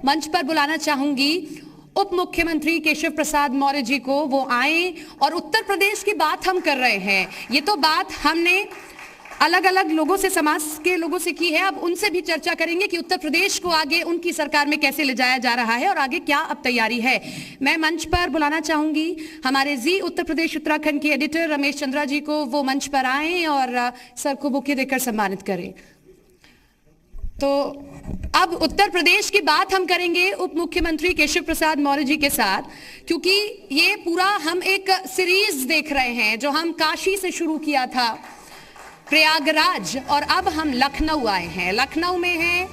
मंच पर बुलाना चाहूंगी उप मुख्यमंत्री केशव प्रसाद मौर्य जी को। वो आए और उत्तर प्रदेश की बात हम कर रहे हैं। ये तो बात हमने अलग अलग लोगों से, समाज के लोगों से की है। अब उनसे भी चर्चा करेंगे कि उत्तर प्रदेश को आगे उनकी सरकार में कैसे ले जाया जा रहा है और आगे क्या अब तैयारी है। मैं मंच पर बुलाना चाहूंगी हमारे जी उत्तर प्रदेश उत्तराखंड के एडिटर रमेश चंद्रा जी को। वो मंच पर आए और सर को बुके देकर सम्मानित करें। तो अब उत्तर प्रदेश की बात हम करेंगे उप मुख्यमंत्री केशव प्रसाद मौर्य जी के साथ, क्योंकि ये पूरा हम एक सीरीज देख रहे हैं जो हम काशी से शुरू किया था, प्रयागराज, और अब हम लखनऊ आए हैं। लखनऊ में हैं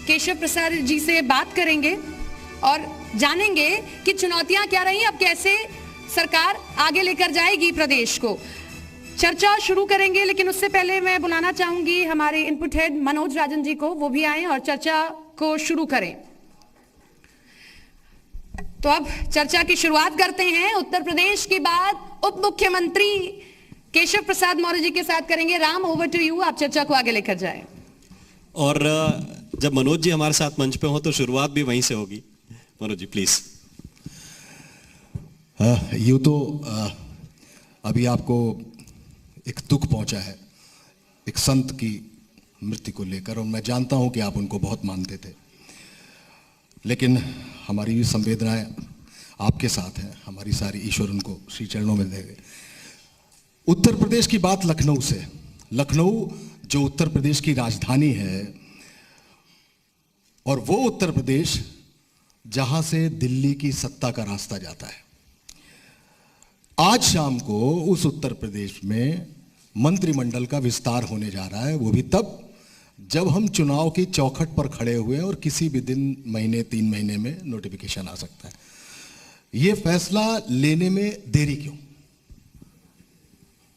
केशव प्रसाद जी से बात करेंगे और जानेंगे कि चुनौतियां क्या रही, अब कैसे सरकार आगे लेकर जाएगी प्रदेश को। चर्चा शुरू करेंगे, लेकिन उससे पहले मैं बुलाना चाहूंगी हमारे इनपुट हेड मनोज राजन जी को। वो भी आए और चर्चा को शुरू करें। तो अब चर्चा की शुरुआत करते हैं। उत्तर प्रदेश की बात उप मुख्यमंत्री केशव प्रसाद मौर्य जी के साथ करेंगे। राम, ओवर टू यू, आप चर्चा को आगे लेकर जाएं। और जब मनोज जी हमारे साथ मंच पे हो तो शुरुआत भी वहीं से होगी। मनोज जी प्लीज। यूं तो अभी आपको एक दुख पहुंचा है एक संत की मृत्यु को लेकर, और मैं जानता हूं कि आप उनको बहुत मानते थे, लेकिन हमारी भी संवेदनाएं आपके साथ हैं। हमारी सारी ईश्वर उनको श्री चरणों में देंगे। उत्तर प्रदेश की बात लखनऊ से। लखनऊ जो उत्तर प्रदेश की राजधानी है, और वो उत्तर प्रदेश जहां से दिल्ली की सत्ता का रास्ता जाता है। आज शाम को उस उत्तर प्रदेश में मंत्रिमंडल का विस्तार होने जा रहा है, वो भी तब जब हम चुनाव की चौखट पर खड़े हुए हैं और किसी भी दिन, महीने, 3 महीने में नोटिफिकेशन आ सकता है। ये फैसला लेने में देरी क्यों?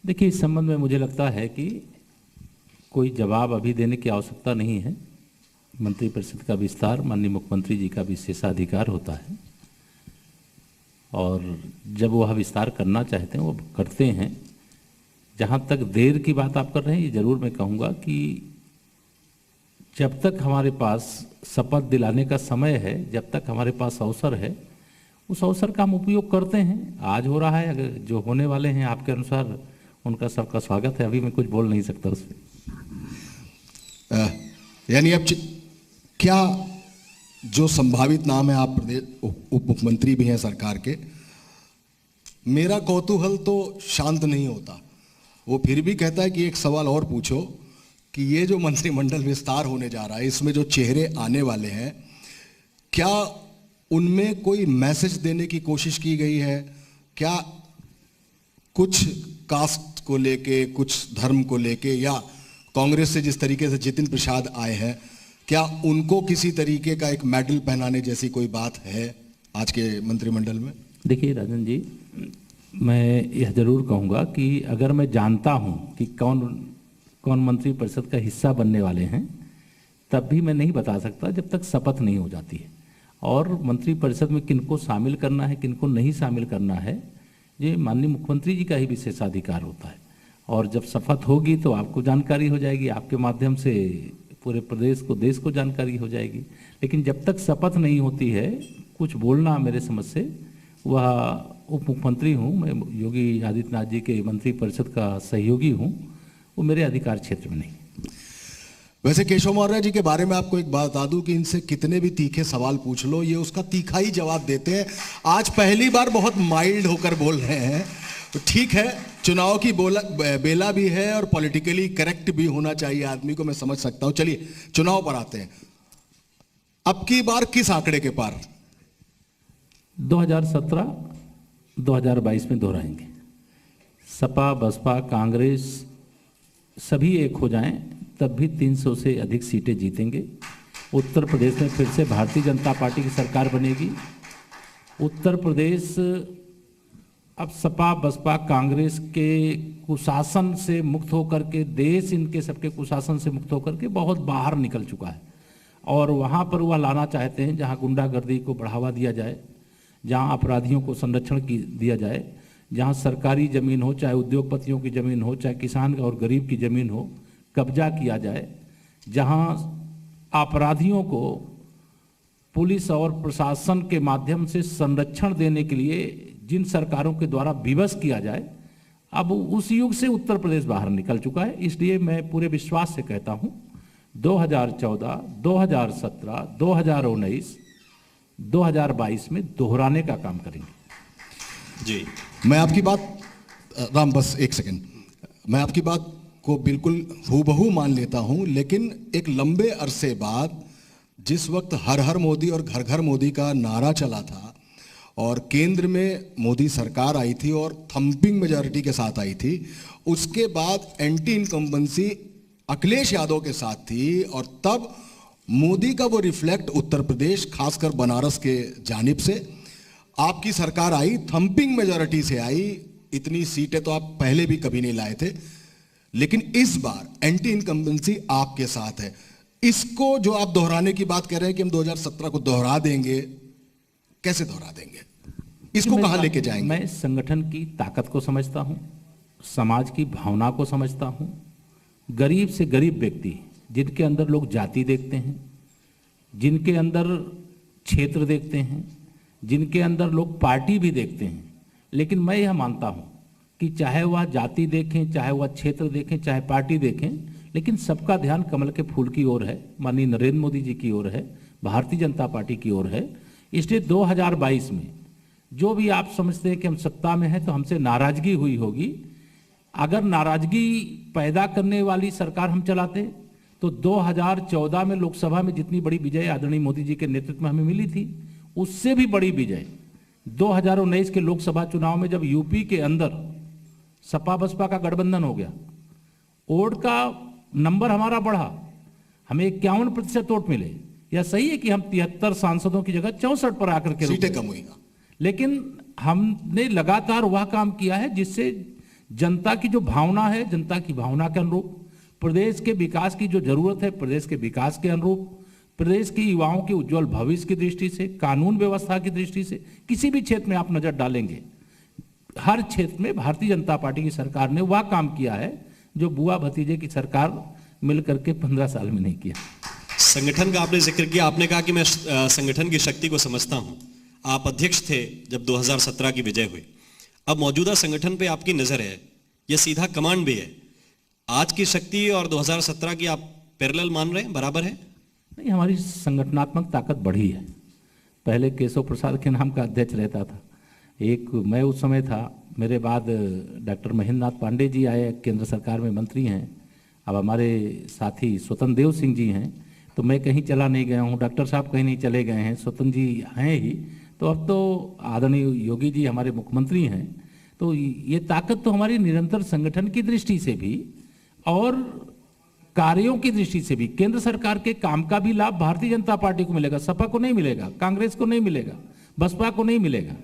देखिए, इस संबंध में मुझे लगता है कि कोई जवाब अभी देने की आवश्यकता नहीं है। मंत्रिपरिषद का विस्तार माननीय मुख्यमंत्री जी का विशेषाधिकार होता है, और जब वह विस्तार करना चाहते हैं वो करते हैं। जहाँ तक देर की बात आप कर रहे हैं, ये जरूर मैं कहूँगा कि जब तक हमारे पास शपथ दिलाने का समय है, जब तक हमारे पास अवसर है, उस अवसर का हम उपयोग करते हैं। आज हो रहा है, अगर जो होने वाले हैं आपके अनुसार उनका सबका स्वागत है। अभी मैं कुछ बोल नहीं सकता उस पर। यानी अब क्या जो संभावित नाम है, आप प्रदेश उप मुख्यमंत्री भी हैं सरकार के, मेरा कौतूहल तो शांत नहीं होता। वो फिर भी कहता है कि एक सवाल और पूछो कि ये जो मंत्रिमंडल विस्तार होने जा रहा है, इसमें जो चेहरे आने वाले हैं, क्या उनमें कोई मैसेज देने की कोशिश की गई है? क्या कुछ कास्ट को लेके, कुछ धर्म को लेके, या कांग्रेस से जिस तरीके से जितिन प्रसाद आए हैं, क्या उनको किसी तरीके का एक मेडल पहनाने जैसी कोई बात है आज के मंत्रिमंडल में? देखिए राजन जी, मैं यह जरूर कहूँगा कि अगर मैं जानता हूँ कि कौन कौन मंत्रिपरिषद का हिस्सा बनने वाले हैं, तब भी मैं नहीं बता सकता जब तक शपथ नहीं हो जाती है। और मंत्रिपरिषद में किनको शामिल करना है, किनको नहीं शामिल करना है, ये माननीय मुख्यमंत्री जी का ही विशेषाधिकार होता है। और जब शपथ होगी तो आपको जानकारी हो जाएगी, आपके माध्यम से पूरे प्रदेश को, देश को जानकारी हो जाएगी। लेकिन जब तक शपथ नहीं होती है, कुछ बोलना मेरे समझ से, वह उप मुख्यमंत्री हूँ मैं, योगी आदित्यनाथ जी के मंत्रिपरिषद का सहयोगी हूँ, वो मेरे अधिकार क्षेत्र में नहीं। वैसे केशव मौर्य जी के बारे में आपको एक बात बता दूं कि इनसे कितने भी तीखे सवाल पूछ लो, ये उसका तीखा ही जवाब देते हैं। आज पहली बार बहुत माइल्ड होकर बोल रहे हैं, तो ठीक है, चुनाव की बेला भी है और पॉलिटिकली करेक्ट भी होना चाहिए आदमी को, मैं समझ सकता हूं। चलिए चुनाव पर आते हैं। अब की बार किस आंकड़े के पार? 2017 2022 में दोहराएंगे। सपा, बसपा, कांग्रेस सभी एक हो जाएं, तब भी 300 से अधिक सीटें जीतेंगे। उत्तर प्रदेश में फिर से भारतीय जनता पार्टी की सरकार बनेगी। उत्तर प्रदेश अब सपा, बसपा, कांग्रेस के कुशासन से मुक्त होकर के, देश इनके सबके कुशासन से मुक्त होकर के बहुत बाहर निकल चुका है। और वहाँ पर वह लाना चाहते हैं जहाँ गुंडागर्दी को बढ़ावा दिया जाए, जहाँ अपराधियों को संरक्षण दिया जाए, जहाँ सरकारी ज़मीन हो, चाहे उद्योगपतियों की ज़मीन हो, चाहे किसान और गरीब की ज़मीन हो, कब्जा किया जाए, जहाँ अपराधियों को पुलिस और प्रशासन के माध्यम से संरक्षण देने के लिए जिन सरकारों के द्वारा विवश किया जाए, अब उस युग से उत्तर प्रदेश बाहर निकल चुका है। इसलिए मैं पूरे विश्वास से कहता हूं 2014, 2017, 2019, 2022 में दोहराने का काम करेंगे। जी, मैं आपकी बात राम, बस एक सेकंड, मैं आपकी बात को बिल्कुल हूबहू मान लेता हूं, लेकिन एक लंबे अरसे बाद जिस वक्त हर हर मोदी और घर घर मोदी का नारा चला था और केंद्र में मोदी सरकार आई थी और थंपिंग मेजॉरिटी के साथ आई थी, उसके बाद एंटी इनकम्बेंसी अखिलेश यादव के साथ थी और तब मोदी का वो रिफ्लेक्ट उत्तर प्रदेश, खासकर बनारस के जानिब से आपकी सरकार आई, थंपिंग मेजॉरिटी से आई। इतनी सीटें तो आप पहले भी कभी नहीं लाए थे, लेकिन इस बार एंटी इनकम्बेंसी आपके साथ है। इसको जो आप दोहराने की बात कर रहे हैं कि हम 2017 को दोहरा देंगे, कैसे दोहरा देंगे? इसको कहां लेके जाएंगे? मैं संगठन की ताकत को समझता हूं, समाज की भावना को समझता हूं। गरीब से गरीब व्यक्ति जिनके अंदर लोग जाति देखते हैं, जिनके अंदर क्षेत्र देखते हैं, जिनके अंदर लोग पार्टी भी देखते हैं, लेकिन मैं यह मानता हूं कि चाहे वह जाति देखें, चाहे वह क्षेत्र देखें, चाहे पार्टी देखें, लेकिन सबका ध्यान कमल के फूल की ओर है, माननीय नरेंद्र मोदी जी की ओर है, भारतीय जनता पार्टी की ओर है। इसलिए 2022 में जो भी आप समझते हैं कि हम सत्ता में हैं तो हमसे नाराजगी हुई होगी, अगर नाराजगी पैदा करने वाली सरकार हम चलाते तो 2014 में लोकसभा में जितनी बड़ी विजय आदरणीय मोदी जी के नेतृत्व में हमें मिली थी, उससे भी बड़ी विजय 2019 के लोकसभा चुनाव में जब यूपी के अंदर सपा बसपा का गठबंधन हो गया, वोट का नंबर हमारा बढ़ा, हमें 51% वोट मिले। यह सही है कि हम 73 सांसदों की जगह 64 पर आकर के सीटें कम हुई, लेकिन हमने लगातार वह काम किया है जिससे जनता की जो भावना है, जनता की भावना के अनुरूप, प्रदेश के विकास की जो जरूरत है, प्रदेश के विकास के अनुरूप, प्रदेश के युवाओं के उज्जवल भविष्य की दृष्टि से, कानून व्यवस्था की दृष्टि से, किसी भी क्षेत्र में आप नजर डालेंगे, हर क्षेत्र में भारतीय जनता पार्टी की सरकार ने वह काम किया है जो बुआ भतीजे की सरकार मिलकर के 15 साल में नहीं किया। संगठन का आपने जिक्र किया, आपने कहा कि मैं संगठन की शक्ति को समझता हूं। आप अध्यक्ष थे जब 2017 की विजय हुई, अब मौजूदा संगठन पे आपकी नजर है, यह सीधा कमांड भी है। आज की शक्ति और 2017 की आप पैरेलल मान रहे हैं, बराबर है? नहीं, हमारी संगठनात्मक ताकत बढ़ी है। पहले केशव प्रसाद के नाम का अध्यक्ष रहता था, एक मैं उस समय था, मेरे बाद डॉक्टर महेंद्र नाथ पांडे जी आए, केंद्र सरकार में मंत्री हैं। अब हमारे साथी स्वतंत्र देव सिंह जी हैं, तो मैं कहीं चला नहीं गया हूँ, डॉक्टर साहब कहीं नहीं चले गए हैं, स्वतंत्र जी हैं ही। तो अब तो आदरणीय योगी जी हमारे मुख्यमंत्री हैं, तो ये ताकत तो हमारी निरंतर संगठन की दृष्टि से भी और कार्यों की दृष्टि से भी, केंद्र सरकार के काम का भी लाभ भारतीय जनता पार्टी को मिलेगा, सपा को नहीं मिलेगा, कांग्रेस को नहीं मिलेगा, बसपा को नहीं मिलेगा,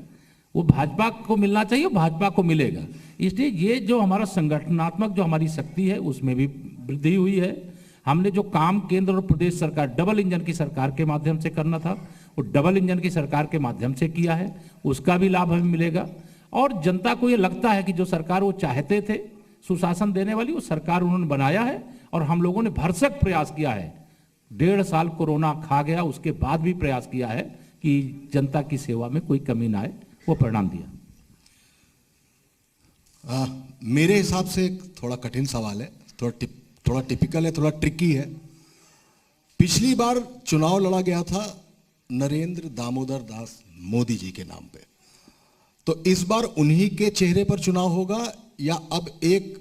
वो भाजपा को मिलना चाहिए, भाजपा को मिलेगा। इसलिए ये जो हमारा संगठनात्मक जो हमारी शक्ति है उसमें भी वृद्धि हुई है। हमने जो काम केंद्र और प्रदेश सरकार डबल इंजन की सरकार के माध्यम से करना था, वो डबल इंजन की सरकार के माध्यम से किया है, उसका भी लाभ हमें मिलेगा। और जनता को ये लगता है कि जो सरकार वो चाहते थे सुशासन देने वाली, वो सरकार उन्होंने बनाया है और हम लोगों ने भरसक प्रयास किया है। 1.5 साल कोरोना खा गया, उसके बाद भी प्रयास किया है कि जनता की सेवा में कोई कमी ना आए, वो परिणाम दिया। मेरे हिसाब से एक थोड़ा कठिन सवाल है, थोड़ा टिपिकल है, थोड़ा ट्रिकी है। पिछली बार चुनाव लड़ा गया था नरेंद्र दामोदर दास मोदी जी के नाम पे, तो इस बार उन्हीं के चेहरे पर चुनाव होगा या अब एक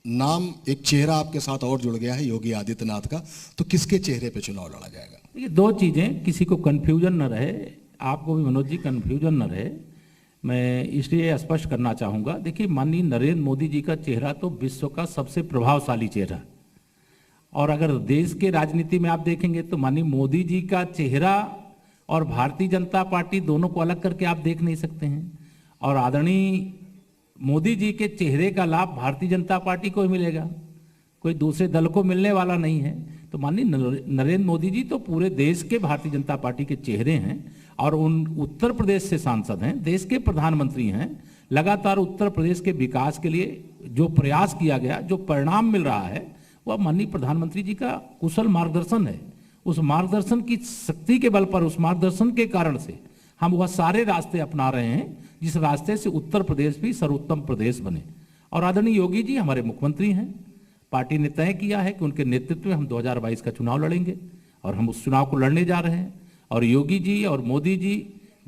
नाम, एक चेहरा आपके साथ और जुड़ गया है योगी आदित्यनाथ का, तो किसके चेहरे पे चुनाव लड़ा जाएगा? ये दो चीजें, किसी को कंफ्यूजन न रहे, आपको भी मनोज जी कंफ्यूजन न रहे, मैं इसलिए स्पष्ट करना चाहूँगा। देखिए, माननीय नरेंद्र मोदी जी का चेहरा तो विश्व का सबसे प्रभावशाली चेहरा, और अगर देश के राजनीति में आप देखेंगे तो माननीय मोदी जी का चेहरा और भारतीय जनता पार्टी दोनों को अलग करके आप देख नहीं सकते हैं। और आदरणीय मोदी जी के चेहरे का लाभ भारतीय जनता पार्टी को ही मिलेगा, कोई दूसरे दल को मिलने वाला नहीं है। तो माननीय नरेंद्र मोदी जी तो पूरे देश के भारतीय जनता पार्टी के चेहरे हैं और उन उत्तर प्रदेश से सांसद हैं, देश के प्रधानमंत्री हैं। लगातार उत्तर प्रदेश के विकास के लिए जो प्रयास किया गया, जो परिणाम मिल रहा है, वह माननीय प्रधानमंत्री जी का कुशल मार्गदर्शन है। उस मार्गदर्शन की शक्ति के बल पर, उस मार्गदर्शन के कारण से हम वह सारे रास्ते अपना रहे हैं जिस रास्ते से उत्तर प्रदेश भी सर्वोत्तम प्रदेश बने। और आदरणीय योगी जी हमारे मुख्यमंत्री हैं, पार्टी ने तय किया है कि उनके नेतृत्व में हम 2022 का चुनाव लड़ेंगे और हम उस चुनाव को लड़ने जा रहे हैं। और योगी जी और मोदी जी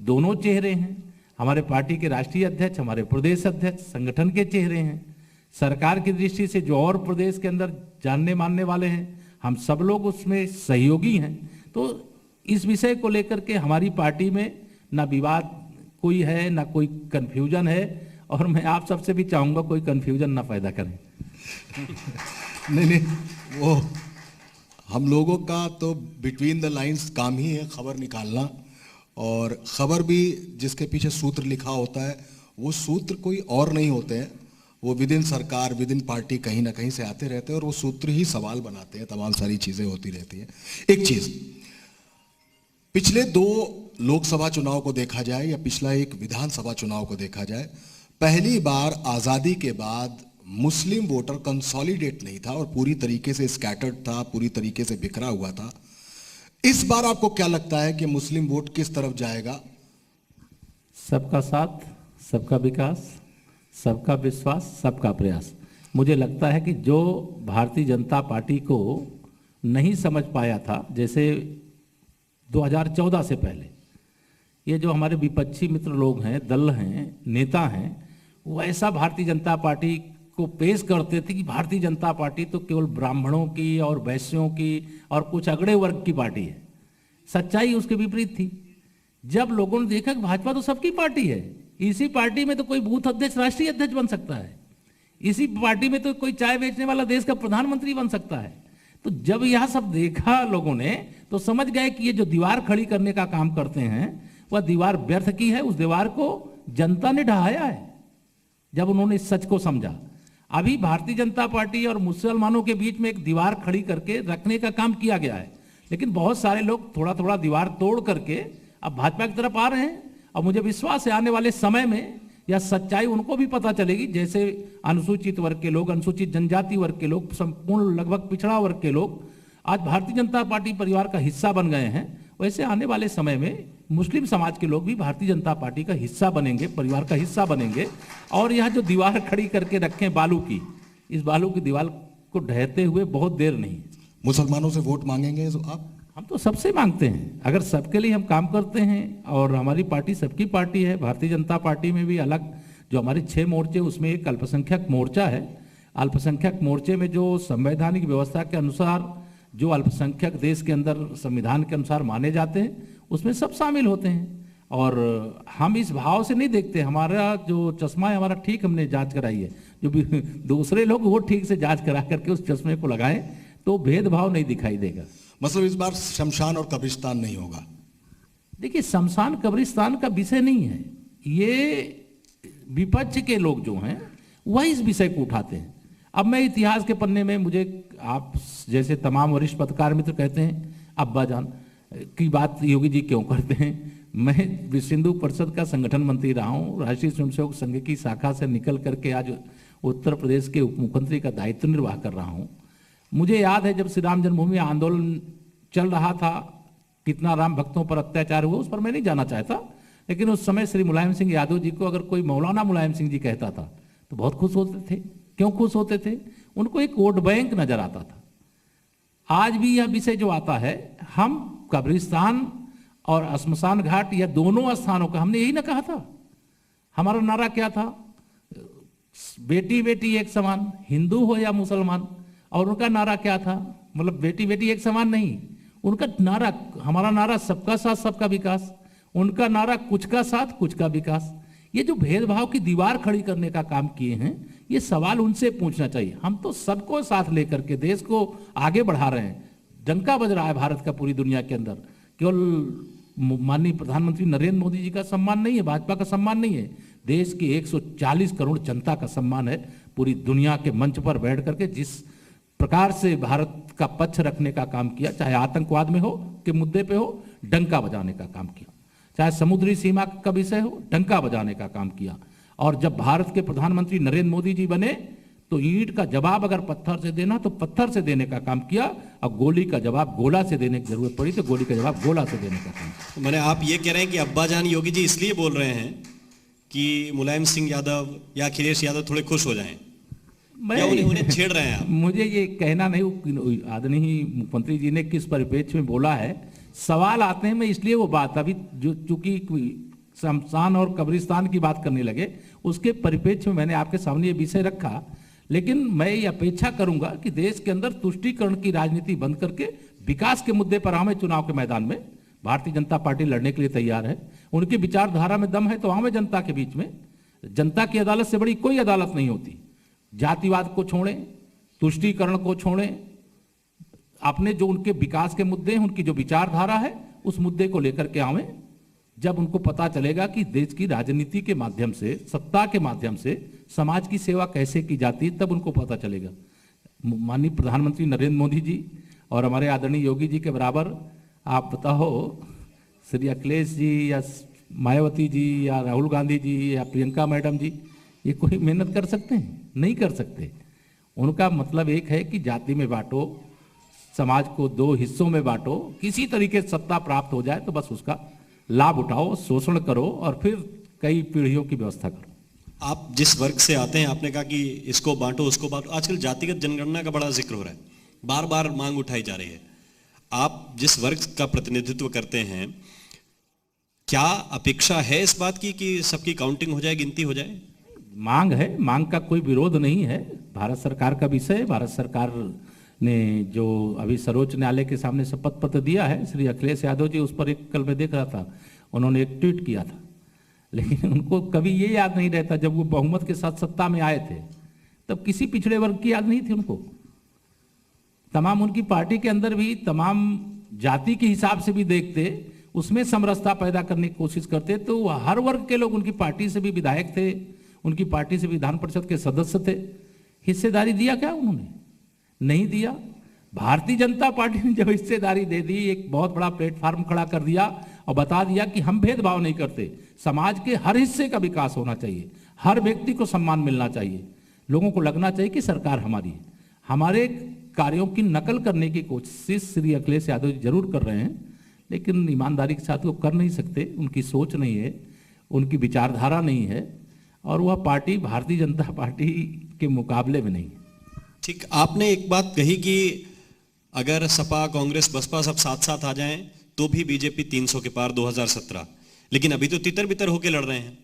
दोनों चेहरे हैं, हमारे पार्टी के राष्ट्रीय अध्यक्ष, हमारे प्रदेश अध्यक्ष, संगठन के चेहरे हैं। सरकार की दृष्टि से जो और प्रदेश के अंदर जानने मानने वाले हैं, हम सब लोग उसमें सहयोगी हैं। तो इस विषय को लेकर के हमारी पार्टी में ना विवाद कोई है, ना कोई कन्फ्यूजन है, और मैं आप सबसे भी चाहूँगा कोई कन्फ्यूजन ना पैदा करें। नहीं, वो हम लोगों का तो बिटवीन द लाइंस काम ही है खबर निकालना, और खबर भी जिसके पीछे सूत्र लिखा होता है वो सूत्र कोई और नहीं होते हैं, वो विद इन सरकार, विद इन पार्टी कहीं ना कहीं से आते रहते हैं और वो सूत्र ही सवाल बनाते हैं, तमाम सारी चीज़ें होती रहती हैं। एक चीज़, पिछले 2 लोकसभा चुनाव को देखा जाए या पिछला एक विधानसभा चुनाव को देखा जाए, पहली बार आज़ादी के बाद मुस्लिम वोटर कंसोलिडेट नहीं था और पूरी तरीके से स्कैटर्ड था, पूरी तरीके से बिखरा हुआ था। इस बार आपको क्या लगता है कि मुस्लिम वोट किस तरफ जाएगा? सबका साथ, सबका विकास, सबका विश्वास, सबका प्रयास। मुझे लगता है कि जो भारतीय जनता पार्टी को नहीं समझ पाया था, जैसे 2014 से पहले ये जो हमारे विपक्षी मित्र लोग हैं, दल हैं, नेता हैं, वैसा भारतीय जनता पार्टी को पेश करते थे कि भारतीय जनता पार्टी तो केवल ब्राह्मणों की और वैश्यों की और कुछ अगड़े वर्ग की पार्टी है। सच्चाई उसके विपरीत थी। जब लोगों ने देखा कि भाजपा तो सबकी पार्टी है, इसी पार्टी में तो कोई बूथ अध्यक्ष राष्ट्रीय अध्यक्ष बन सकता है, इसी पार्टी में तो कोई चाय बेचने वाला देश का प्रधानमंत्री बन सकता है, तो जब यह सब देखा लोगों ने तो समझ गए कि ये जो दीवार खड़ी करने का काम करते हैं वह दीवार व्यर्थ की है। उस दीवार को जनता ने ढहाया है जब उन्होंने इस सच को समझा। अभी भारतीय जनता पार्टी और मुसलमानों के बीच में एक दीवार खड़ी करके रखने का काम किया गया है, लेकिन बहुत सारे लोग थोड़ा थोड़ा दीवार तोड़ करके अब भाजपा की तरफ आ रहे हैं। और मुझे विश्वास है आने वाले समय में यह सच्चाई उनको भी पता चलेगी। जैसे अनुसूचित वर्ग के लोग, अनुसूचित जनजाति वर्ग के लोग, संपूर्ण लगभग पिछड़ा वर्ग के लोग आज भारतीय जनता पार्टी परिवार का हिस्सा बन गए हैं, वैसे आने वाले समय में मुस्लिम समाज के लोग भी भारतीय जनता पार्टी का हिस्सा बनेंगे, परिवार का हिस्सा बनेंगे। और यह जो दीवार खड़ी करके रखें बालू की, इस बालू की दीवार को ढहते हुए बहुत देर नहीं। मुसलमानों से वोट मांगेंगे आप? हम तो सबसे मांगते हैं, अगर सबके लिए हम काम करते हैं और हमारी पार्टी सबकी पार्टी है। भारतीय जनता पार्टी में भी अलग जो हमारे 6 मोर्चे, उसमें एक अल्पसंख्यक मोर्चा है। अल्पसंख्यक मोर्चे में जो संवैधानिक व्यवस्था के अनुसार जो अल्पसंख्यक देश के अंदर संविधान के अनुसार माने जाते हैं, उसमें सब शामिल होते हैं। और हम इस भाव से नहीं देखते, हमारा जो चश्मा है हमारा ठीक हमने जांच कराई है, जो भी दूसरे लोग वो ठीक से जांच करा करके उस चश्मे को लगाएं तो भेदभाव नहीं दिखाई देगा। मतलब इस बार शमशान और कब्रिस्तान नहीं होगा? देखिए, शमशान कब्रिस्तान का विषय नहीं है, ये विपक्ष के लोग जो हैं वह इस विषय को उठाते हैं। अब मैं इतिहास के पन्ने में, मुझे आप जैसे तमाम वरिष्ठ पत्रकार मित्र कहते हैं अब्बा जान की बात योगी जी क्यों करते हैं। मैं विश्व हिंदू परिषद का संगठन मंत्री रहा हूँ, राष्ट्रीय स्वयंसेवक संघ की शाखा से निकल करके आज उत्तर प्रदेश के उप मुख्यमंत्री का दायित्व निर्वाह कर रहा हूँ। मुझे याद है जब श्री राम जन्मभूमि आंदोलन चल रहा था, कितना राम भक्तों पर अत्याचार हुआ, उस पर मैं नहीं जाना चाहता, लेकिन उस समय श्री मुलायम सिंह यादव जी को अगर कोई मौलाना मुलायम सिंह जी कहता था तो बहुत खुश होते थे। क्यों खुश होते थे? उनको एक वोट बैंक नजर आता था। आज भी यह विषय जो आता है, हम कब्रिस्तान और श्मशान घाट या दोनों स्थानों का हमने यही ना कहा था। हमारा नारा क्या था? बेटी बेटी एक समान, हिंदू हो या मुसलमान। और उनका नारा क्या था? मतलब बेटी बेटी एक समान नहीं, उनका नारा, हमारा नारा सबका साथ सबका विकास, उनका नारा कुछ का साथ कुछ का विकास। ये जो भेदभाव की दीवार खड़ी करने का काम किए हैं, ये सवाल उनसे पूछना चाहिए। हम तो सबको साथ लेकर के देश को आगे बढ़ा रहे हैं। डंका बज रहा है भारत का पूरी दुनिया के अंदर। केवल माननीय प्रधानमंत्री नरेंद्र मोदी जी का सम्मान नहीं है, भाजपा का सम्मान नहीं है, देश की 140 करोड़ जनता का सम्मान है। पूरी दुनिया के मंच पर बैठ करके जिस प्रकार से भारत का पक्ष रखने का काम किया, चाहे आतंकवाद में हो के मुद्दे पे हो, डंका बजाने का काम किया, चाहे समुद्री सीमा का विषय हो, डंका बजाने का काम किया। और जब भारत के प्रधानमंत्री नरेंद्र मोदी जी बने तो ईंट का जवाब अगर पत्थर से देना तो पत्थर से देने का काम किया, और गोली का जवाब गोला से देने की जरूरत पड़ी तो गोली का जवाब गोला से देने का काम किया। मैंने आप ये कह रहे हैं कि अब्बाजान योगी जी इसलिए बोल रहे हैं कि मुलायम सिंह यादव या अखिलेश यादव थोड़े खुश हो जाएं, या उन्हें छेड़ रहे हैं आप? मुझे ये कहना नहीं, आदरणीय मुख्यमंत्री जी ने किस परिप्रेक्ष्य में बोला है, सवाल आते हैं, मैं इसलिए वो बात अभी जो चूंकि शमशान और कब्रिस्तान की बात करने लगे उसके परिप्रेक्ष्य में मैंने आपके सामने ये विषय रखा। लेकिन मैं ये अपेक्षा करूंगा कि देश के अंदर तुष्टीकरण की राजनीति बंद करके विकास के मुद्दे पर हमें चुनाव के मैदान में भारतीय जनता पार्टी लड़ने के लिए तैयार है। उनकी विचारधारा में दम है तो हमें जनता के बीच में, जनता की अदालत से बड़ी कोई अदालत नहीं होती। जातिवाद को छोड़ें, तुष्टीकरण को छोड़ें, अपने जो उनके विकास के मुद्दे हैं, उनकी जो विचारधारा है उस मुद्दे को लेकर के हमें, जब उनको पता चलेगा कि देश की राजनीति के माध्यम से, सत्ता के माध्यम से समाज की सेवा कैसे की जाती है, तब उनको पता चलेगा। माननीय प्रधानमंत्री नरेंद्र मोदी जी और हमारे आदरणीय योगी जी के बराबर आप बताओ श्री अखिलेश जी या मायावती जी या राहुल गांधी जी या प्रियंका मैडम जी, ये कोई मेहनत कर सकते हैं? नहीं कर सकते। उनका मतलब एक है कि जाति में बांटो, समाज को दो हिस्सों में बांटो, किसी तरीके से सत्ता प्राप्त हो जाए तो बस उसका लाभ उठाओ, शोषण करो और फिर कई पीढ़ियों की व्यवस्था करो। आप जिस वर्ग से आते हैं, आपने कहा कि इसको बांटो उसको बांटो, आजकल जातिगत जनगणना का बड़ा जिक्र हो रहा है, बार बार मांग उठाई जा रही है। आप जिस वर्ग का प्रतिनिधित्व करते हैं, क्या अपेक्षा है इस बात की कि सबकी काउंटिंग हो जाए, गिनती हो जाए? मांग है, मांग का कोई विरोध नहीं है, भारत सरकार का विषय है। भारत सरकार ने जो अभी सर्वोच्च न्यायालय के सामने शपथ पत्र दिया है, श्री अखिलेश यादव जी, उस पर एक कल मैं देख रहा था, उन्होंने एक ट्वीट किया था, लेकिन उनको कभी ये याद नहीं रहता जब वो बहुमत के साथ सत्ता में आए थे तब किसी पिछड़े वर्ग की याद नहीं थी उनको। तमाम उनकी पार्टी के अंदर भी तमाम जाति के हिसाब से भी देखते, उसमें समरसता पैदा करने की कोशिश करते, तो हर वर्ग के लोग उनकी पार्टी से भी विधायक थे, उनकी पार्टी से विधान परिषद के सदस्य थे। हिस्सेदारी दिया क्या उन्होंने? नहीं दिया। भारतीय जनता पार्टी ने जब हिस्सेदारी दे दी, एक बहुत बड़ा प्लेटफार्म खड़ा कर दिया और बता दिया कि हम भेदभाव नहीं करते, समाज के हर हिस्से का विकास होना चाहिए, हर व्यक्ति को सम्मान मिलना चाहिए, लोगों को लगना चाहिए कि सरकार हमारी है। हमारे कार्यों की नकल करने की कोशिश श्री अखिलेश यादव जी जरूर कर रहे हैं, लेकिन ईमानदारी के साथ वो कर नहीं सकते, उनकी सोच नहीं है, उनकी विचारधारा नहीं है, और वह पार्टी भारतीय जनता पार्टी के मुकाबले में नहीं। ठीक, आपने एक बात कही कि अगर सपा, कांग्रेस, बसपा सब साथ साथ आ जाएं तो भी बीजेपी 300 के पार 2017, लेकिन अभी तो तितर बितर होके लड़ रहे हैं।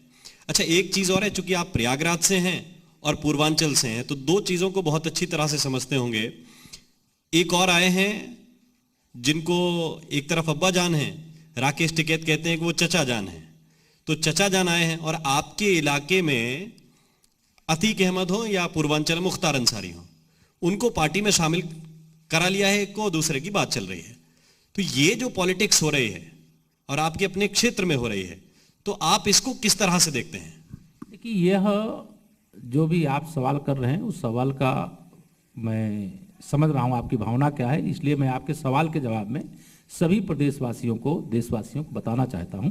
अच्छा, एक चीज और है, चूंकि आप प्रयागराज से हैं और पूर्वांचल से हैं, तो दो चीजों को बहुत अच्छी तरह से समझते होंगे। एक और आए हैं जिनको एक तरफ अब्बा जान है, राकेश टिकैत कहते हैं कि वो चचा जान है, तो चचा जान आए हैं, और आपके इलाके में अतीक अहमद हो या पूर्वांचल मुख्तार अंसारी हो, उनको पार्टी में शामिल करा लिया है, एक को, दूसरे की बात चल रही है। तो ये जो पॉलिटिक्स हो रही है और आपके अपने क्षेत्र में हो रही है, तो आप इसको किस तरह से देखते हैं? देखिए, यह जो भी आप सवाल कर रहे हैं उस सवाल का मैं समझ रहा हूं आपकी भावना क्या है, इसलिए मैं आपके सवाल के जवाब में सभी प्रदेशवासियों को, देशवासियों को बताना चाहता हूं।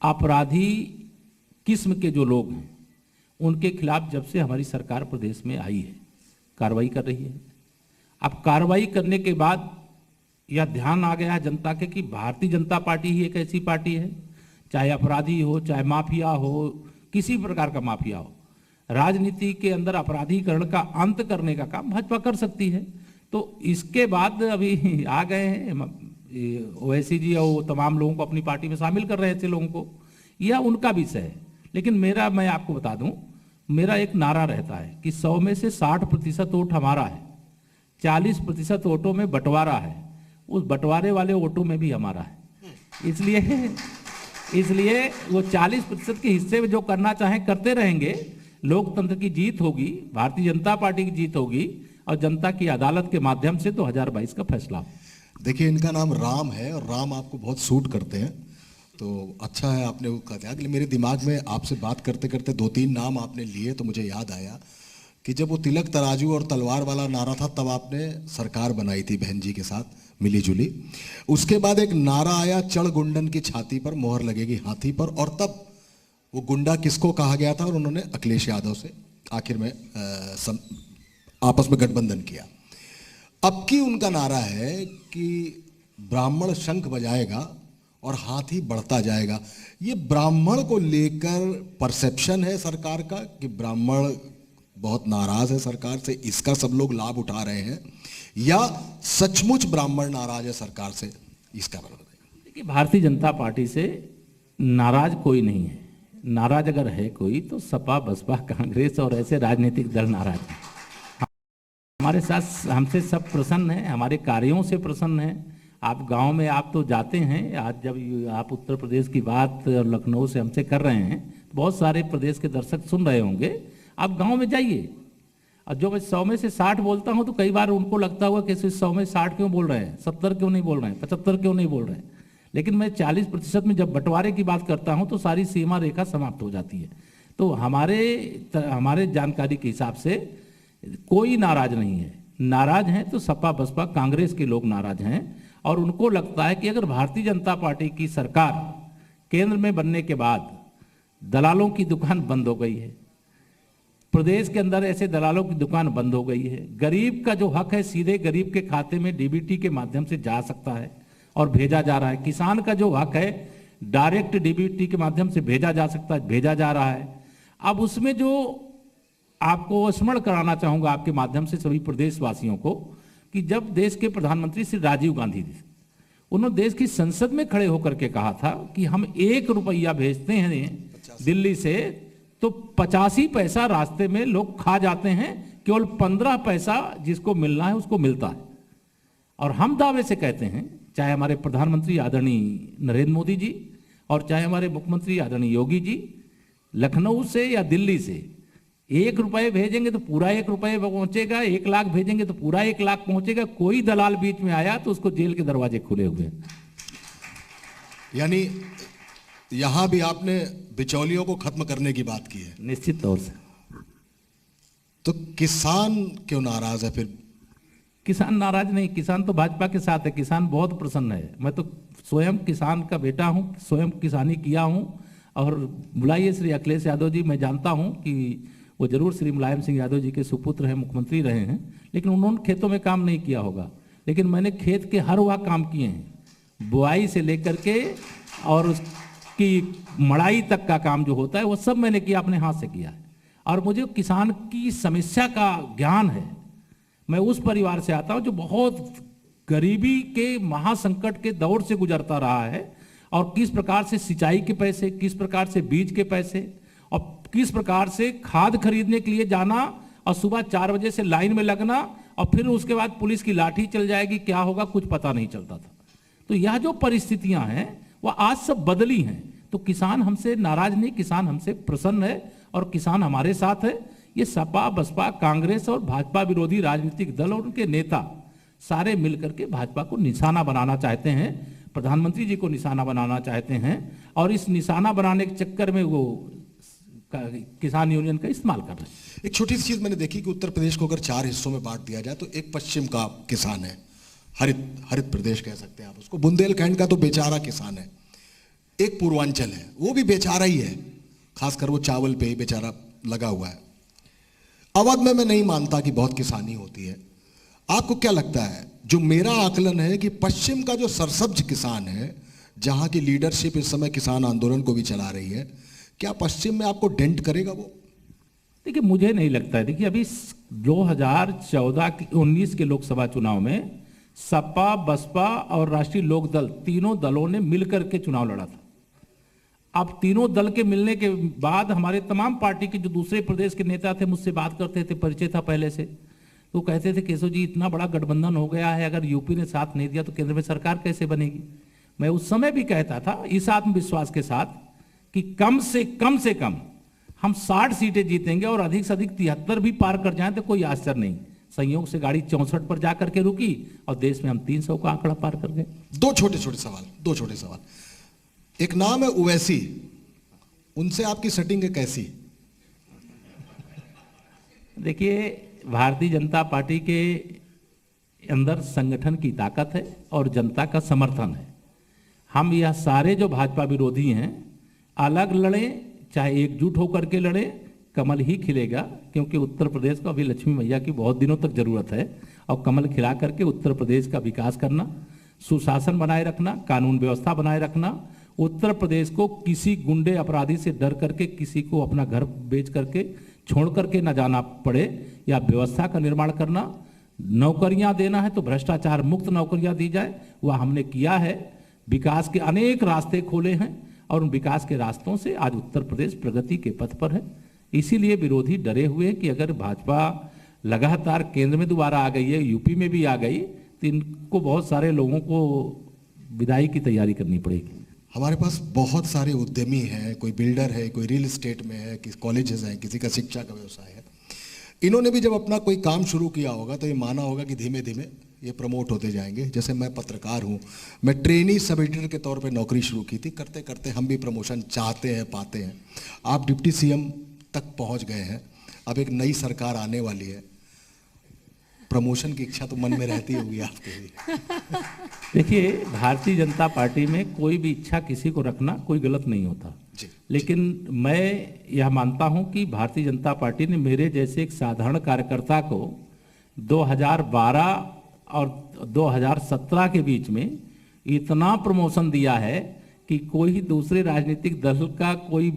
अपराधी किस्म के जो लोग हैं उनके खिलाफ जब से हमारी सरकार प्रदेश में आई है, कार्रवाई कर रही है। अब कार्रवाई करने के बाद यह ध्यान आ गया जनता के कि भारतीय जनता पार्टी ही एक ऐसी पार्टी है, चाहे अपराधी हो, चाहे माफिया हो, किसी प्रकार का माफिया हो, राजनीति के अंदर अपराधीकरण का अंत करने का काम भाजपा कर सकती है। तो इसके बाद अभी आ गए हैं ओवैसी जी और तमाम लोगों को अपनी पार्टी में शामिल कर रहे थे, लोगों को, यह उनका विषय है। लेकिन मैं आपको बता दूं, मेरा एक नारा रहता है कि 100 में से 60% वोट हमारा है, 40% वोटों में बंटवारा है, उस बंटवारे वाले वोटों में भी हमारा है। इसलिए वो 40% के हिस्से में जो करना चाहें करते रहेंगे। लोकतंत्र की जीत होगी, भारतीय जनता पार्टी की जीत होगी, और जनता की अदालत के माध्यम से 2022 का फैसला हो। देखिए, इनका नाम राम है और राम आपको बहुत सूट करते हैं, तो अच्छा है आपने वो कहा। मेरे दिमाग में आपसे बात करते करते 2-3 नाम आपने लिए तो मुझे याद आया कि जब वो तिलक तराजू और तलवार वाला नारा था तब आपने सरकार बनाई थी बहन जी के साथ मिली जुली। उसके बाद एक नारा आया, चढ़ गुंडन की छाती पर मोहर लगेगी हाथी पर, और तब वो गुंडा किसको कहा गया था और उन्होंने अखिलेश यादव से आखिर में आपस में गठबंधन किया। अब की उनका नारा है कि ब्राह्मण शंख बजाएगा और हाथी बढ़ता जाएगा। ये ब्राह्मण को लेकर परसेप्शन है सरकार का कि ब्राह्मण बहुत नाराज है सरकार से, इसका सब लोग लाभ उठा रहे हैं, या सचमुच ब्राह्मण नाराज है सरकार से, इसका बारे में बताइए। देखिए, भारतीय जनता पार्टी से नाराज कोई नहीं है। नाराज अगर है कोई तो सपा, बसपा, कांग्रेस और ऐसे राजनीतिक दल नाराज हैं। हमारे साथ, हमसे सब प्रसन्न हैं, हमारे कार्यों से प्रसन्न हैं। आप गांव में आप तो जाते हैं, आज जब आप उत्तर प्रदेश की बात और लखनऊ से हमसे कर रहे हैं, बहुत सारे प्रदेश के दर्शक सुन रहे होंगे। आप गांव में जाइए, और जो मैं 100 में से 60 बोलता हूं तो कई बार उनको लगता हुआ कि 100 में 60 क्यों बोल रहे हैं, 70 क्यों नहीं बोल रहे हैं, 75 क्यों नहीं बोल रहे हैं। लेकिन मैं 40% में जब बंटवारे की बात करता हूं तो सारी सीमा रेखा समाप्त हो जाती है। तो हमारे जानकारी के हिसाब से कोई नाराज नहीं है। नाराज हैं तो सपा, बसपा, कांग्रेस के लोग नाराज हैं, और उनको लगता है कि अगर भारतीय जनता पार्टी की सरकार केंद्र में बनने के बाद दलालों की दुकान बंद हो गई है, प्रदेश के अंदर ऐसे दलालों की दुकान बंद हो गई है, गरीब का जो हक है सीधे गरीब के खाते में डीबीटी के माध्यम से जा सकता है और भेजा जा रहा है, किसान का जो हक है डायरेक्ट डीबीटी के माध्यम से भेजा जा सकता है, भेजा जा रहा है। अब उसमें जो आपको स्मरण कराना चाहूंगा आपके माध्यम से सभी प्रदेशवासियों को, कि जब देश के प्रधानमंत्री श्री राजीव गांधी जी, उन्होंने देश की संसद में खड़े होकर के कहा था कि हम 1 रुपया भेजते हैं दिल्ली से तो 85 पैसा रास्ते में लोग खा जाते हैं, केवल 15 पैसा जिसको मिलना है उसको मिलता है। और हम दावे से कहते हैं, चाहे हमारे प्रधानमंत्री आदरणीय नरेंद्र मोदी जी और चाहे हमारे मुख्यमंत्री आदरणीय योगी जी, लखनऊ से या दिल्ली से 1 रुपये भेजेंगे तो पूरा 1 रुपये पहुंचेगा, 1 लाख भेजेंगे तो पूरा 1 लाख पहुंचेगा। कोई दलाल बीच में आया तो उसको जेल के दरवाजे खुले हुए हैं। यानी यहां भी आपने बिचौलियों को खत्म करने की बात की है। निश्चित तौर से। तो किसान क्यों नाराज है फिर? किसान नाराज नहीं, किसान तो भाजपा के साथ है, किसान बहुत प्रसन्न है। मैं तो स्वयं किसान का बेटा हूं, स्वयं किसानी किया हूं। और बुलाइए श्री अखिलेश यादव जी, मैं जानता हूं कि वो जरूर श्री मुलायम सिंह यादव जी के सुपुत्र हैं, मुख्यमंत्री रहे हैं, लेकिन उन्होंने खेतों में काम नहीं किया होगा। लेकिन मैंने खेत के हर वह काम किए हैं, बुआई से लेकर के और उसकी मड़ाई तक का काम जो होता है वो सब मैंने किया, अपने हाथ से किया है। और मुझे किसान की समस्या का ज्ञान है। मैं उस परिवार से आता हूं जो बहुत गरीबी के महासंकट के दौर से गुजरता रहा है, और किस प्रकार से सिंचाई के पैसे, किस प्रकार से बीज के पैसे, और किस प्रकार से खाद खरीदने के लिए जाना और सुबह 4 बजे से लाइन में लगना, और फिर उसके बाद पुलिस की लाठी चल जाएगी, क्या होगा कुछ पता नहीं चलता था। तो यह जो परिस्थितियां हैं वह आज सब बदली हैं। तो किसान हमसे नाराज नहीं, किसान हमसे प्रसन्न है और किसान हमारे साथ है। ये सपा, बसपा, कांग्रेस और भाजपा विरोधी राजनीतिक दल और उनके नेता सारे मिलकर के भाजपा को निशाना बनाना चाहते हैं, प्रधानमंत्री जी को निशाना बनाना चाहते हैं, और इस निशाना बनाने के चक्कर में वो किसान यूनियन का इस्तेमाल कर रहे हैं। एक छोटी सी चीज मैंने देखी कि उत्तर प्रदेश को अगर 4 हिस्सों में बांट दिया जाए तो एक पश्चिम का किसान है, हरित प्रदेश कह सकते हैं आप उसको, बुंदेलखंड का तो बेचारा किसान है, एक पूर्वांचल है वो भी बेचारा ही है, खासकर वो चावल पे ही बेचारा लगा हुआ है। अवध में मैं नहीं मानता कि बहुत किसानी होती है। आपको क्या लगता है, जो मेरा आकलन है कि पश्चिम का जो सरसब्ज किसान है, जहां की लीडरशिप इस समय किसान आंदोलन को भी चला रही है, क्या पश्चिम में आपको डेंट करेगा वो? देखिए, मुझे नहीं लगता है। देखिए, अभी 2014-19 के लोकसभा चुनाव में सपा, बसपा और राष्ट्रीय लोकदल तीनों दलों ने मिलकर के चुनाव लड़ा था। अब तीनों दल के मिलने के बाद हमारे तमाम पार्टी के जो दूसरे प्रदेश के नेता थे मुझसे बात करते थे, परिचय था पहले से, तो कहते थे केशव जी इतना बड़ा गठबंधन हो गया है, अगर यूपी ने साथ नहीं दिया तो केंद्र में सरकार कैसे बनेगी। मैं उस समय भी कहता था इस आत्मविश्वास के साथ कि कम से कम हम 60 सीटें जीतेंगे और अधिक से अधिक 73 भी पार कर जाएं तो कोई आश्चर्य नहीं। संयोग से गाड़ी 64 पर जाकर के रुकी और देश में हम 300 का आंकड़ा पार कर गए। दो छोटे सवाल। एक नाम है ओवैसी, उनसे आपकी सेटिंग है कैसी? देखिए, भारतीय जनता पार्टी के अंदर संगठन की ताकत है और जनता का समर्थन है। हम यह सारे जो भाजपा विरोधी हैं अलग लड़ें, चाहे एकजुट होकर के लड़ें, कमल ही खिलेगा, क्योंकि उत्तर प्रदेश को अभी लक्ष्मी मैया की बहुत दिनों तक जरूरत है। और कमल खिला करके उत्तर प्रदेश का विकास करना, सुशासन बनाए रखना, कानून व्यवस्था बनाए रखना, उत्तर प्रदेश को किसी गुंडे अपराधी से डर करके किसी को अपना घर बेच करके छोड़ करके न जाना पड़े, या व्यवस्था का निर्माण करना। नौकरियां देना है तो भ्रष्टाचार मुक्त नौकरियां दी जाए, वह हमने किया है। विकास के अनेक रास्ते खोले हैं और उन विकास के रास्तों से आज उत्तर प्रदेश प्रगति के पथ पर है। इसीलिए विरोधी डरे हुए हैं कि अगर भाजपा लगातार केंद्र में दोबारा आ गई है, यूपी में भी आ गई, तो इनको बहुत सारे लोगों को विदाई की तैयारी करनी पड़ेगी। हमारे पास बहुत सारे उद्यमी हैं, कोई बिल्डर है, कोई रियल एस्टेट में है, किसी कॉलेजेस हैं, किसी का शिक्षा का व्यवसाय है। इन्होंने भी जब अपना कोई काम शुरू किया होगा तो ये माना होगा कि धीमे धीमे ये प्रमोट होते जाएंगे। जैसे मैं पत्रकार हूँ, मैं ट्रेनी सब एडिटर के तौर पे नौकरी शुरू की थी, करते करते हम भी प्रमोशन चाहते हैं, पाते हैं। आप डिप्टी सीएम तक पहुँच गए हैं, अब एक नई सरकार आने वाली है, प्रमोशन की इच्छा तो मन में रहती होगी आपके लिए। देखिए, भारतीय जनता पार्टी में कोई भी इच्छा किसी को रखना कोई गलत नहीं होता, लेकिन मैं यह मानता हूं कि भारतीय जनता पार्टी ने मेरे जैसे एक साधारण कार्यकर्ता को 2012 और 2017 के बीच में इतना प्रमोशन दिया है कि कोई दूसरे राजनीतिक दल का कोई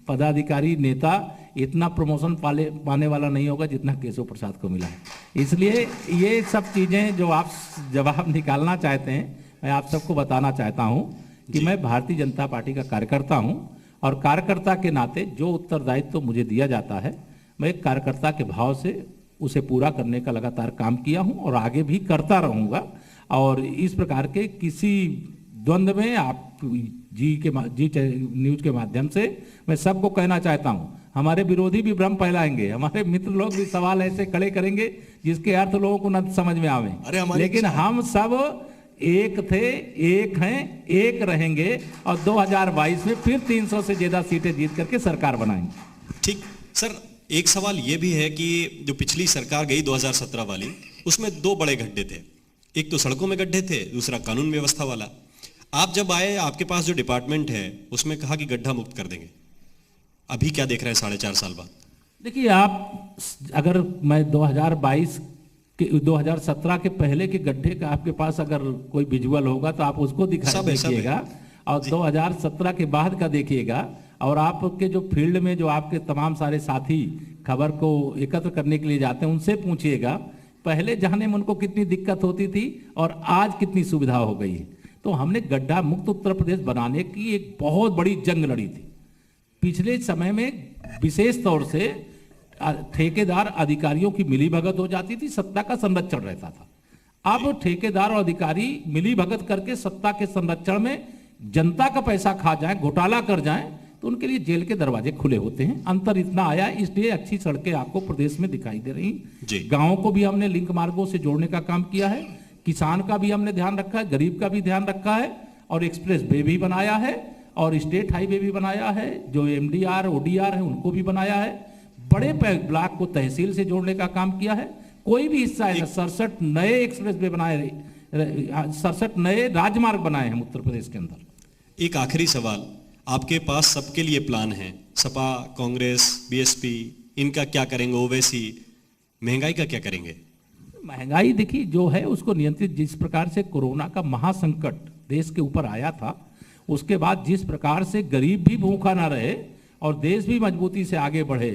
पदाधिकारी नेता इतना प्रमोशन पाने वाला नहीं होगा जितना केशव प्रसाद को मिला है। इसलिए ये सब चीज़ें जो आप जवाब निकालना चाहते हैं, मैं आप सबको बताना चाहता हूं कि मैं भारतीय जनता पार्टी का कार्यकर्ता हूं और कार्यकर्ता के नाते जो उत्तरदायित्व तो मुझे दिया जाता है, मैं एक कार्यकर्ता के भाव से उसे पूरा करने का लगातार काम किया हूं और आगे भी करता रहूंगा। और इस प्रकार के किसी द्वंद्व में आप जी न्यूज के माध्यम से मैं सबको कहना चाहता हूं, हमारे विरोधी भी भ्रम फैलाएंगे, हमारे मित्र लोग भी सवाल ऐसे खड़े करेंगे जिसके अर्थ लोगों को न समझ में आवे, लेकिन हम सब एक थे, एक हैं, एक रहेंगे और 2022 में फिर 300 से ज्यादा सीटें जीत करके सरकार बनाएंगे। ठीक सर, एक सवाल ये भी है कि जो पिछली सरकार गई 2017 वाली, उसमें दो बड़े गड्ढे थे, एक तो सड़कों में गड्ढे थे, दूसरा कानून व्यवस्था वाला। आप जब आए, आपके पास जो डिपार्टमेंट है उसमें कहा कि गड्ढा मुक्त कर देंगे, अभी क्या देख रहे हैं 4.5 साल बाद? देखिए, आप अगर मैं 2017 के पहले के गड्ढे का आपके पास अगर कोई विजुअल होगा तो आप उसको दिखाइएगा, और 2017 के बाद का देखिएगा, और आपके जो फील्ड में जो आपके तमाम सारे साथी खबर को एकत्र करने के लिए जाते हैं उनसे पूछिएगा पहले जाने में उनको कितनी दिक्कत होती थी और आज कितनी सुविधा हो गई है। तो हमने गड्ढा मुक्त उत्तर प्रदेश बनाने की एक बहुत बड़ी जंग लड़ी थी। पिछले समय में विशेष तौर से ठेकेदार अधिकारियों की मिलीभगत हो जाती थी, सत्ता का संरक्षण रहता था। अब ठेकेदार और अधिकारी मिलीभगत करके सत्ता के संरक्षण में जनता का पैसा खा जाए, घोटाला कर जाए, तो उनके लिए जेल के दरवाजे खुले होते हैं। अंतर इतना आया, इसलिए अच्छी सड़कें आपको प्रदेश में दिखाई दे रही। गांवों को भी हमने लिंक मार्गों से जोड़ने का काम किया है, किसान का भी हमने ध्यान रखा है, गरीब का भी ध्यान रखा है, और एक्सप्रेस वे भी बनाया है और स्टेट हाईवे भी बनाया है, जो एमडीआर ओडीआर है उनको भी बनाया है। बड़े ब्लॉक को तहसील से जोड़ने का काम किया है। कोई भी हिस्सा है, 67 नए एक्सप्रेस वे बनाए, 67 नए राजमार्ग बनाए हैं उत्तर प्रदेश के अंदर। एक आखिरी सवाल, आपके पास सबके लिए प्लान है, सपा, कांग्रेस, बीएसपी, इनका क्या करेंगे? ओवैसी, महंगाई का क्या करेंगे? महंगाई देखिए जो है उसको नियंत्रित, जिस प्रकार से कोरोना का महासंकट देश के ऊपर आया था, उसके बाद जिस प्रकार से गरीब भी भूखा ना रहे और देश भी मजबूती से आगे बढ़े,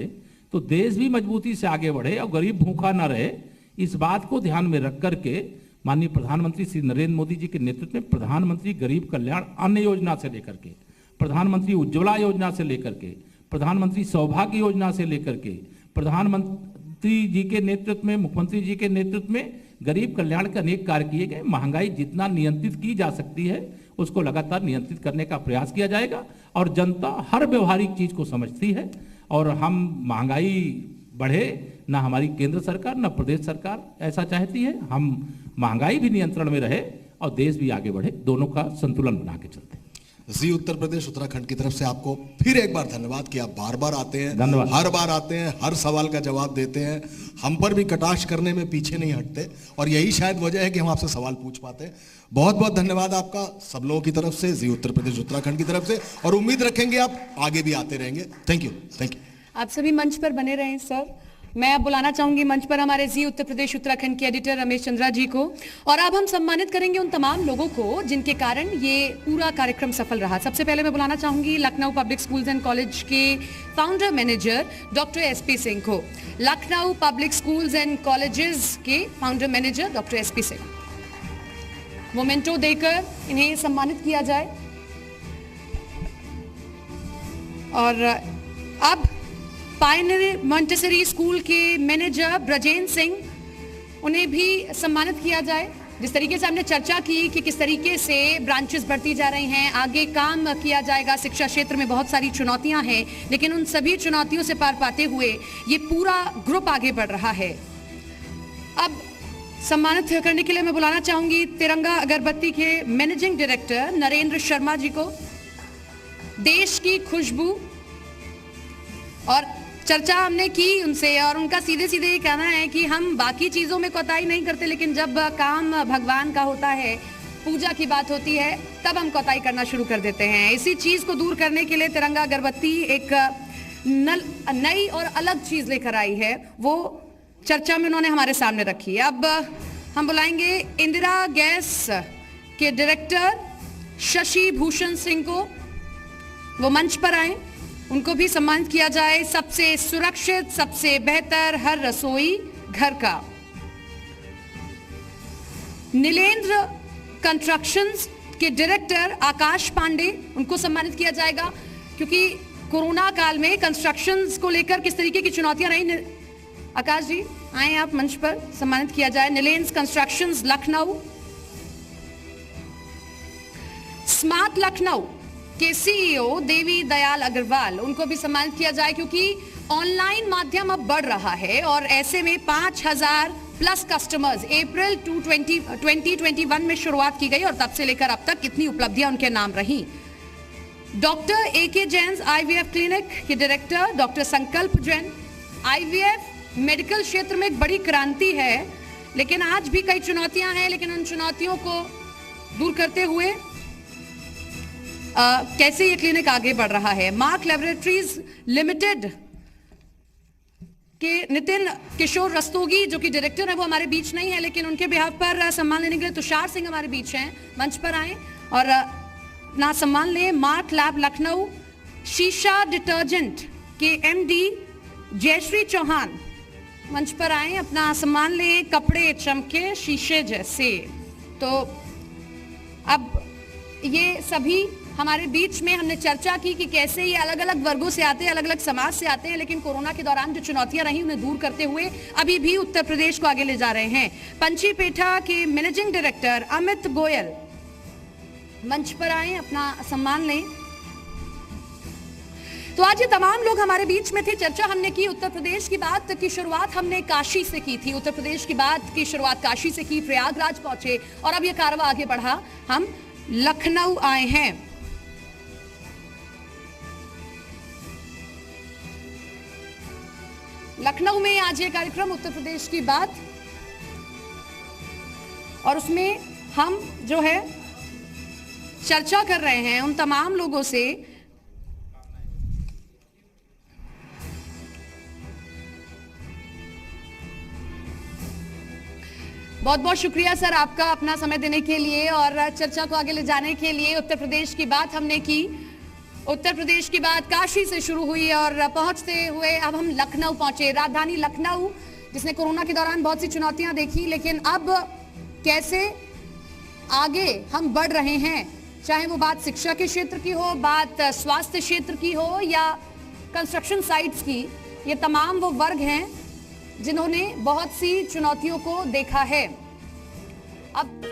तो देश भी मजबूती से आगे बढ़े और गरीब भूखा ना रहे, इस बात को ध्यान में रख करके माननीय प्रधानमंत्री श्री नरेंद्र मोदी जी के नेतृत्व में प्रधानमंत्री गरीब कल्याण अन्न योजना से लेकर के, प्रधानमंत्री उज्ज्वला योजना से लेकर के, प्रधानमंत्री सौभाग्य योजना से लेकर के, प्रधानमंत्री जी के नेतृत्व में, मुख्यमंत्री जी के नेतृत्व में गरीब कल्याण के अनेक कार्य किए गए। महंगाई जितना नियंत्रित की जा सकती है उसको लगातार नियंत्रित करने का प्रयास किया जाएगा, और जनता हर व्यवहारिक चीज को समझती है। और हम महंगाई बढ़े ना, हमारी केंद्र सरकार ना प्रदेश सरकार ऐसा चाहती है। हम महंगाई भी नियंत्रण में रहे और देश भी आगे बढ़े, दोनों का संतुलन बना के चलते हैं। जी उत्तर प्रदेश उत्तराखंड की तरफ से आपको फिर एक बार धन्यवाद कि आप बार बार आते हैं, हर बार आते हैं, हर सवाल का जवाब देते हैं, हम पर भी कटाक्ष करने में पीछे नहीं हटते, और यही शायद वजह है कि हम आपसे सवाल पूछ पाते हैं। बहुत बहुत धन्यवाद आपका सब लोगों की तरफ से, जी उत्तर प्रदेश उत्तराखंड की तरफ से, और उम्मीद रखेंगे आप आगे भी आते रहेंगे। Thank you. आप सभी मंच पर बने रहें सर। मैं अब बुलाना चाहूंगी मंच पर हमारे जी उत्तर प्रदेश उत्तराखंड के एडिटर रमेश चंद्रा जी को, और अब हम सम्मानित करेंगे उन तमाम लोगों को जिनके कारण ये पूरा कार्यक्रम सफल रहा। सबसे पहले मैं बुलाना चाहूंगी Lucknow public schools and college के founder manager doctor SP Singh को। Lucknow public schools and colleges के founder manager doctor SP Singh, memento देकर इन्हें सम्मानित किया जाए। और अब पायनियर मॉन्टेसरी स्कूल के मैनेजर ब्रजेंद्र सिंह, उन्हें भी सम्मानित किया जाए। जिस तरीके से हमने चर्चा की कि किस तरीके से ब्रांचेस बढ़ती जा रही हैं, आगे काम किया जाएगा, शिक्षा क्षेत्र में बहुत सारी चुनौतियां हैं, लेकिन उन सभी चुनौतियों से पार पाते हुए ये पूरा ग्रुप आगे बढ़ रहा है। अब सम्मानित करने के लिए मैं बुलाना चाहूंगी तिरंगा अगरबत्ती के मैनेजिंग डायरेक्टर नरेंद्र शर्मा जी को। देश की खुशबू, और चर्चा हमने की उनसे, और उनका सीधे सीधे ये कहना है कि हम बाकी चीजों में कोताही नहीं करते, लेकिन जब काम भगवान का होता है, पूजा की बात होती है, तब हम कोताही करना शुरू कर देते हैं। इसी चीज को दूर करने के लिए तिरंगा अगरबत्ती एक नई और अलग चीज लेकर आई है, वो चर्चा में उन्होंने हमारे सामने रखी है। अब हम बुलाएंगे इंदिरा गैस के डायरेक्टर शशि भूषण सिंह को, वो मंच पर आए, उनको भी सम्मानित किया जाए। सबसे सुरक्षित, सबसे बेहतर हर रसोई घर का। नीलेंद्र कंस्ट्रक्शंस के डायरेक्टर आकाश पांडे, उनको सम्मानित किया जाएगा, क्योंकि कोरोना काल में कंस्ट्रक्शंस को लेकर किस तरीके की चुनौतियां रही। आकाश जी आए आप मंच पर, सम्मानित किया जाए। नीलेंद्र कंस्ट्रक्शंस लखनऊ। स्मार्ट लखनऊ के सीईओ देवी दयाल अग्रवाल, उनको भी सम्मानित किया जाए, क्योंकि ऑनलाइन माध्यम अब बढ़ रहा है और ऐसे में 5000 प्लस कस्टमर्स अप्रैल 2021 में शुरुआत की गई और तब से लेकर अब तक कितनी उपलब्धियां उनके नाम रही। डॉक्टर एके जैन आईवीएफ क्लिनिक के डायरेक्टर डॉक्टर संकल्प जैन। आईवीएफ मेडिकल क्षेत्र में एक बड़ी क्रांति है, लेकिन आज भी कई चुनौतियां हैं, लेकिन उन चुनौतियों को दूर करते हुए कैसे ये क्लिनिक आगे बढ़ रहा है। मार्क लैबोरेटरीज लिमिटेड के नितिन किशोर रस्तोगी, जो कि डायरेक्टर है, वो हमारे बीच नहीं है, लेकिन उनके बिहाफ पर सम्मान लेने के लिए तुषार सिंह हमारे बीच हैं, मंच पर आए और अपना सम्मान लें। Mark lab Lucknow. शीशा डिटर्जेंट के एमडी जयश्री चौहान, मंच पर आए, अपना सम्मान लें। कपड़े चमके शीशे जैसे। तो अब ये सभी हमारे बीच में हमने चर्चा की कि कैसे ये अलग अलग वर्गों से आते हैं, अलग अलग समाज से आते हैं, लेकिन कोरोना के दौरान जो चुनौतियां रही उन्हें दूर करते हुए अभी भी उत्तर प्रदेश को आगे ले जा रहे हैं। पंचीपेठा के मैनेजिंग डायरेक्टर अमित गोयल, मंच पर आए, अपना सम्मान लें। तो आज ये तमाम लोग हमारे बीच में थे। चर्चा हमने की, उत्तर प्रदेश की बात की शुरुआत हमने काशी से की थी, उत्तर प्रदेश की बात की शुरुआत काशी से की, प्रयागराज पहुंचे और अब ये कारवां आगे बढ़ा, हम लखनऊ आए हैं। लखनऊ में आज ये कार्यक्रम उत्तर प्रदेश की बात, और उसमें हम जो है चर्चा कर रहे हैं उन तमाम लोगों से बहुत बहुत शुक्रिया सर आपका अपना समय देने के लिए और चर्चा को आगे ले जाने के लिए। उत्तर प्रदेश की बात हमने की, उत्तर प्रदेश की बात काशी से शुरू हुई और पहुंचते हुए अब हम लखनऊ पहुंचे। राजधानी लखनऊ जिसने कोरोना के दौरान बहुत सी चुनौतियां देखी, लेकिन अब कैसे आगे हम बढ़ रहे हैं, चाहे वो बात शिक्षा के क्षेत्र की हो, बात स्वास्थ्य क्षेत्र की हो या कंस्ट्रक्शन साइट्स की, ये तमाम वो वर्ग हैं जिन्होंने बहुत सी चुनौतियों को देखा है। अब